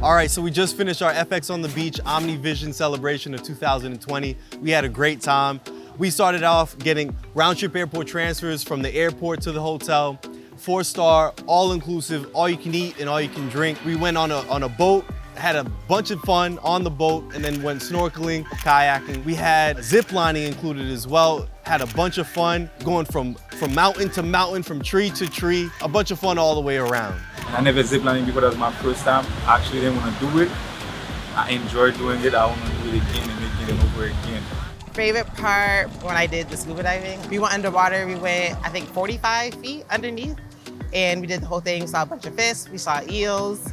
All right, so we just finished our FX on the Beach OmniVision celebration of 2020. We had a great time. We started off getting round-trip airport transfers from the airport to the hotel, 4-star, all-inclusive, all-you-can-eat and all-you-can-drink. We went on a boat, had a bunch of fun on the boat, and then went snorkeling, kayaking. We had zip lining included as well. Had a bunch of fun going from mountain to mountain, from tree to tree, a bunch of fun all the way around. I never ziplining before. That was my first time. I actually didn't want to do it. I enjoyed doing it. I want to do it again and again and over again. Favorite part when I did the scuba diving, we went underwater. We went, I think, 45 feet underneath, and we did the whole thing. We saw a bunch of fish. We saw eels.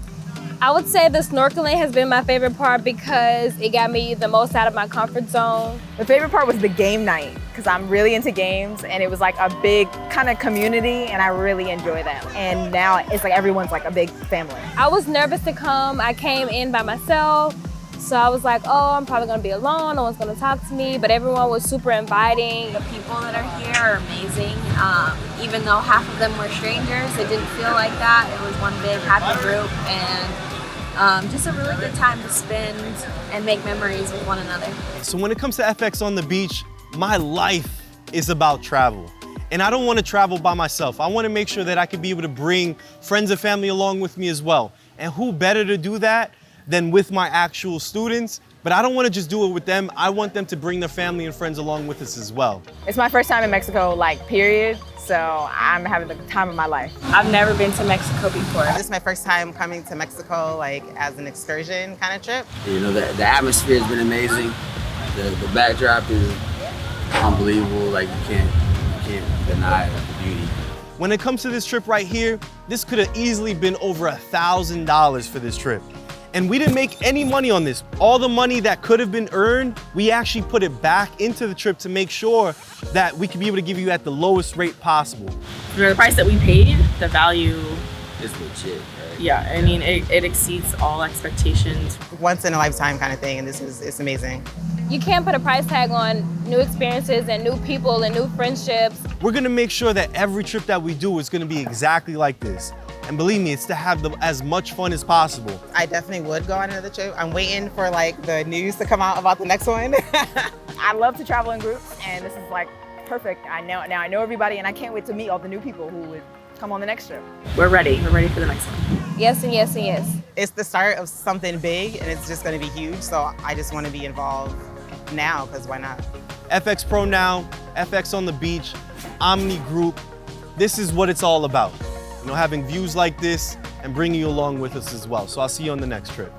I would say the snorkeling has been my favorite part because it got me the most out of my comfort zone. The favorite part was the game night because I'm really into games and it was like a big kind of community and I really enjoy that. And now it's like everyone's like a big family. I was nervous to come. I came in by myself. So I was like, oh, I'm probably gonna be alone, no one's gonna talk to me, but everyone was super inviting. The people that are here are amazing. Even though half of them were strangers, it didn't feel like that. It was one big happy group and just a really good time to spend and make memories with one another. So when it comes to FX on the Beach, my life is about travel. And I don't want to travel by myself. I want to make sure that I can be able to bring friends and family along with me as well. And who better to do that than with my actual students? But I don't want to just do it with them. I want them to bring their family and friends along with us as well. It's my first time in Mexico, like, period. So I'm having the time of my life. I've never been to Mexico before. This is my first time coming to Mexico, like, as an excursion kind of trip. You know, the atmosphere has been amazing. The backdrop is unbelievable. Like, you can't deny the beauty. When it comes to this trip right here, this could have easily been over $1,000 for this trip. And we didn't make any money on this. All the money that could have been earned, we actually put it back into the trip to make sure that we could be able to give you at the lowest rate possible. For the price that we paid, the value, It's legit, right? yeah, I mean, it exceeds all expectations. Once in a lifetime kind of thing, and it's amazing. You can't put a price tag on new experiences and new people and new friendships. We're gonna make sure that every trip that we do is gonna be exactly like this. And believe me, it's to have as much fun as possible. I definitely would go on another trip. I'm waiting for like the news to come out about the next one. I love to travel in groups and this is like perfect. I know everybody and I can't wait to meet all the new people who would come on the next trip. We're ready for the next one. Yes and yes and yes. It's the start of something big and it's just gonna be huge. So I just wanna be involved now, because why not? FxProNow, FX on the Beach, OmniGroup. This is what it's all about. You know, having views like this and bringing you along with us as well. So I'll see you on the next trip.